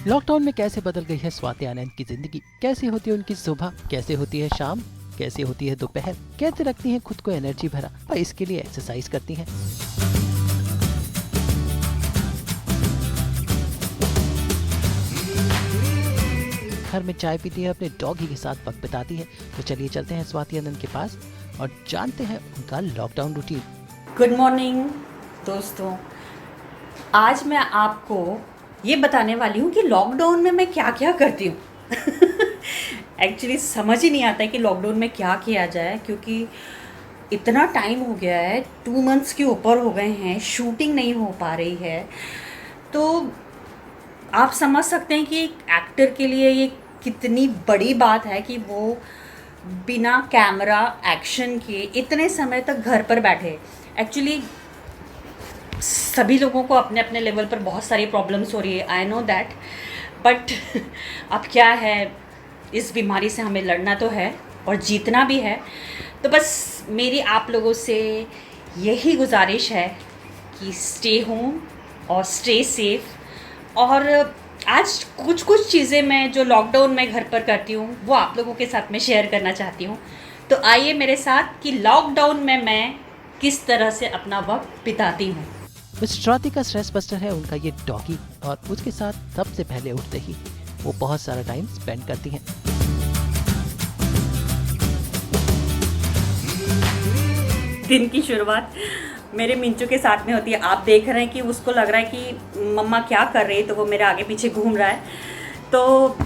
Lockdown में कैसे बदल गई है स्वाति आनंद की जिंदगी, कैसी होती है उनकी सुबह, कैसे होती है शाम, कैसे होती है दोपहर, कैसे रखती हैं खुद को एनर्जी भरा और इसके लिए एक्सरसाइज करती हैं। घर में चाय पीती है, अपने डॉगी के साथ वक्त बिताती है। तो चलिए चलते हैं स्वाति आनंद के पास और जानते हैं उनका लॉकडाउन रूटीन। गुड मॉर्निंग दोस्तों, आज मैं आपको ये बताने वाली हूँ कि लॉकडाउन में मैं क्या क्या करती हूँ। एक्चुअली समझ ही नहीं आता है कि लॉकडाउन में क्या किया जाए, क्योंकि इतना टाइम हो गया है, 2 मंथ्स के ऊपर हो गए हैं, शूटिंग नहीं हो पा रही है। तो आप समझ सकते हैं कि एक एक्टर के लिए ये कितनी बड़ी बात है कि वो बिना कैमरा एक्शन के इतने समय तक घर पर बैठे। एक्चुअली सभी लोगों को अपने अपने लेवल पर बहुत सारी प्रॉब्लम्स हो रही है, आई नो दैट, बट अब क्या है, इस बीमारी से हमें लड़ना तो है और जीतना भी है। तो बस मेरी आप लोगों से यही गुजारिश है कि स्टे होम और स्टे सेफ। और आज कुछ चीज़ें मैं जो लॉकडाउन में घर पर करती हूँ वो आप लोगों के साथ में शेयर करना चाहती हूँ। तो आइए मेरे साथ कि लॉकडाउन में मैं किस तरह से अपना वक्त बिताती हूँ। मिस स्वाति का स्ट्रेस बस्टर है उनका ये डॉगी, और उसके साथ सबसे पहले उठते ही वो बहुत सारा टाइम स्पेंड करती हैं। दिन की शुरुआत मेरे मिंचू के साथ में होती है। आप देख रहे हैं कि उसको लग रहा है कि मम्मा क्या कर रही है, तो वो मेरे आगे पीछे घूम रहा है। तो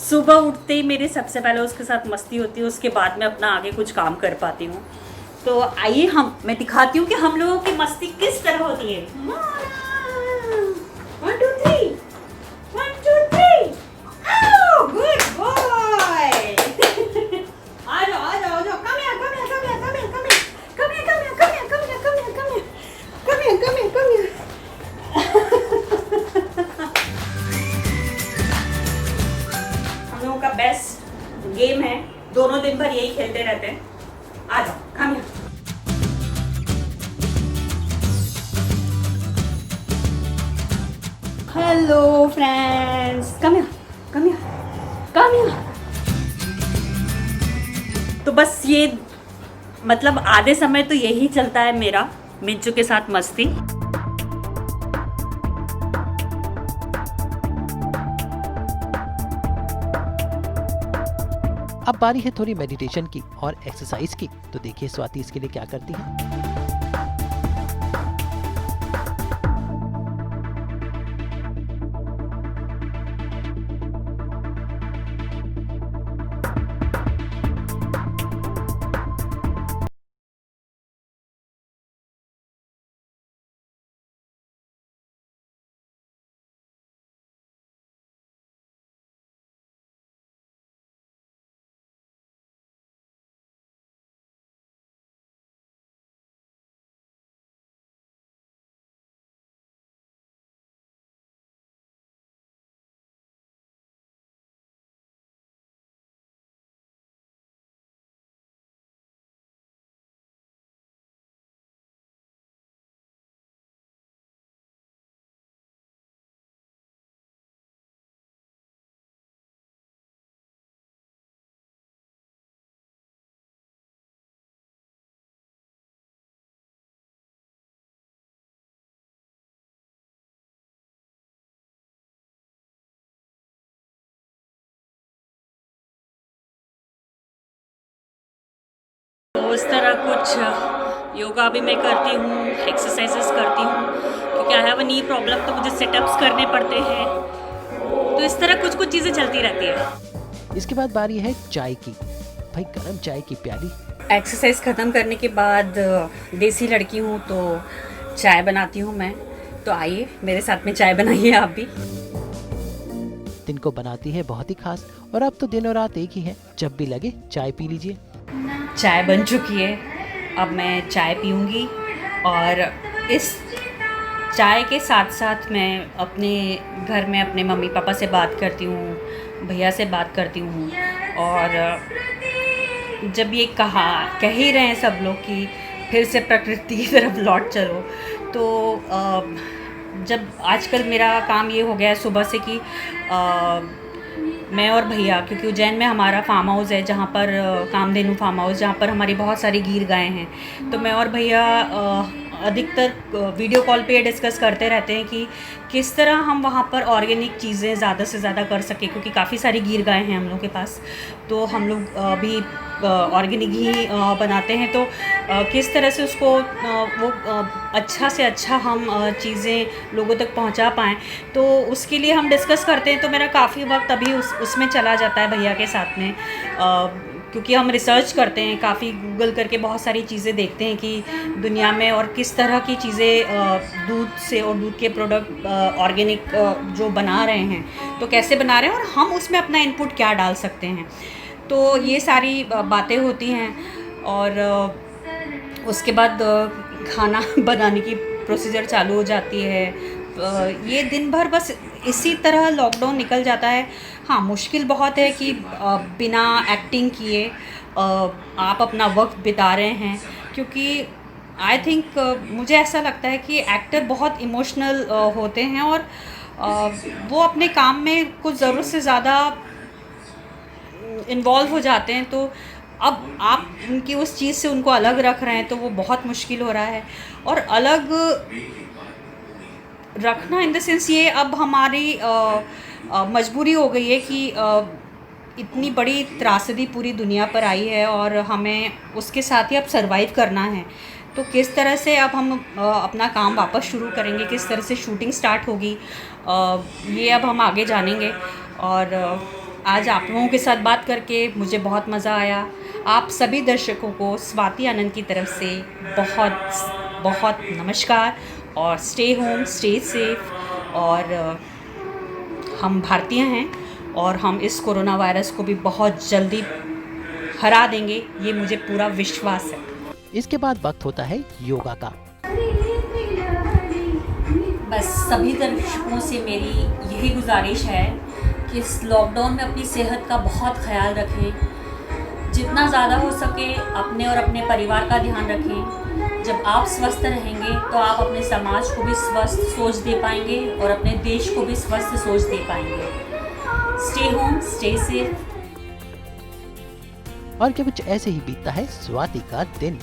सुबह उठते ही मेरी सबसे पहले उसके साथ मस्ती होती है, उसके बाद में अपना आगे कुछ काम कर पाती हूँ। तो आइए मैं दिखाती हूँ कि हम लोगों की मस्ती किस तरह होती है। 1 2 3 1 2 3 गुड बॉय। आ जाओ कम हियर हम लोगों का बेस्ट गेम है, दोनों दिन भर यही खेलते रहते हैं। आ जाओ come here. Hello friends, come here. तो बस ये मतलब आधे समय तो यही चलता है मेरा मिंचू के साथ मस्ती। अब बारी है थोड़ी मेडिटेशन की और एक्सरसाइज की। तो देखिए स्वाति इसके लिए क्या करती है। तो इस तरह कुछ योगा भी मैं करती हूँ, एक्सरसाइजेस करती हूँ, क्योंकि I have a knee problem, तो मुझे सेटअप्स करने पड़ते हैं। तो इस तरह कुछ चीज़ें चलती रहती है। इसके बाद बारी है चाय की। भाई गरम चाय की प्याली। एक्सरसाइज ख़त्म करने के बाद देसी लड़की हूँ तो चाय बनाती हूँ मैं। तो आइए मेरे साथ में चाय बनाइए आप भी। दिन को बनाती है बहुत ही खास, और अब तो दिन और रात एक ही है, जब भी लगे चाय पी लीजिए। चाय बन चुकी है, अब मैं चाय पीऊँगी। और इस चाय के साथ साथ मैं अपने घर में अपने मम्मी पापा से बात करती हूँ, भैया से बात करती हूँ। और जब ये कह ही रहे हैं सब लोग कि फिर से प्रकृति की तरफ लौट चलो, तो जब आजकल मेरा काम ये हो गया है सुबह से कि मैं और भैया, क्योंकि उज्जैन में हमारा फार्म हाउस है जहाँ पर कामधेनु फार्म हाउस, जहाँ पर हमारी बहुत सारी गीर गायें हैं। तो मैं और भैया अधिकतर वीडियो कॉल पे डिस्कस करते रहते हैं कि किस तरह हम वहाँ पर ऑर्गेनिक चीज़ें ज़्यादा से ज़्यादा कर सकें, क्योंकि काफ़ी सारी गीर गायें हैं हम लोग के पास। तो हम लोग भी ऑर्गेनिक घी बनाते हैं। तो किस तरह से उसको वो अच्छा से अच्छा हम चीज़ें लोगों तक पहुंचा पाएँ, तो उसके लिए हम डिस्कस करते हैं। तो मेरा काफ़ी वक्त अभी उसमें चला जाता है भैया के साथ में, क्योंकि हम रिसर्च करते हैं, काफ़ी गूगल करके बहुत सारी चीज़ें देखते हैं कि दुनिया में और किस तरह की चीज़ें दूध से और दूध के प्रोडक्ट ऑर्गेनिक जो बना रहे हैं तो कैसे बना रहे हैं, और हम उसमें अपना इनपुट क्या डाल सकते हैं। तो ये सारी बातें होती हैं। और उसके बाद खाना बनाने की प्रोसीजर चालू हो जाती है। ये दिन भर बस इसी तरह लॉकडाउन निकल जाता है। हाँ, मुश्किल बहुत है कि बिना एक्टिंग किए आप अपना वक्त बिता रहे हैं, क्योंकि आई थिंक मुझे ऐसा लगता है कि एक्टर बहुत इमोशनल होते हैं और वो अपने काम में कुछ ज़रूरत से ज़्यादा इन्वॉल्व हो जाते हैं। तो अब आप उनकी उस चीज़ से उनको अलग रख रहे हैं तो वो बहुत मुश्किल हो रहा है। और अलग रखना इन द सेंस ये अब हमारी मजबूरी हो गई है कि इतनी बड़ी त्रासदी पूरी दुनिया पर आई है और हमें उसके साथ ही अब सर्वाइव करना है। तो किस तरह से अब हम अपना काम वापस शुरू करेंगे, किस तरह से शूटिंग स्टार्ट होगी, ये अब हम आगे जानेंगे। और आज आप लोगों के साथ बात करके मुझे बहुत मज़ा आया। आप सभी दर्शकों को स्वाति आनंद की तरफ से बहुत बहुत नमस्कार, और स्टे होम, स्टे सेफ। और हम भारतीय हैं और हम इस कोरोना वायरस को भी बहुत जल्दी हरा देंगे, ये मुझे पूरा विश्वास है। इसके बाद वक्त होता है योगा का। बस सभी दर्शकों से मेरी यही गुजारिश है कि इस लॉकडाउन में अपनी सेहत का बहुत ख्याल रखें, जितना ज़्यादा हो सके अपने और अपने परिवार का ध्यान रखें। जब आप स्वस्थ रहेंगे तो आप अपने समाज को भी स्वस्थ सोच दे पाएंगे और अपने देश को भी स्वस्थ सोच दे पाएंगे। Stay home, stay safe. और क्या कुछ ऐसे ही बीतता है स्वाति का दिन।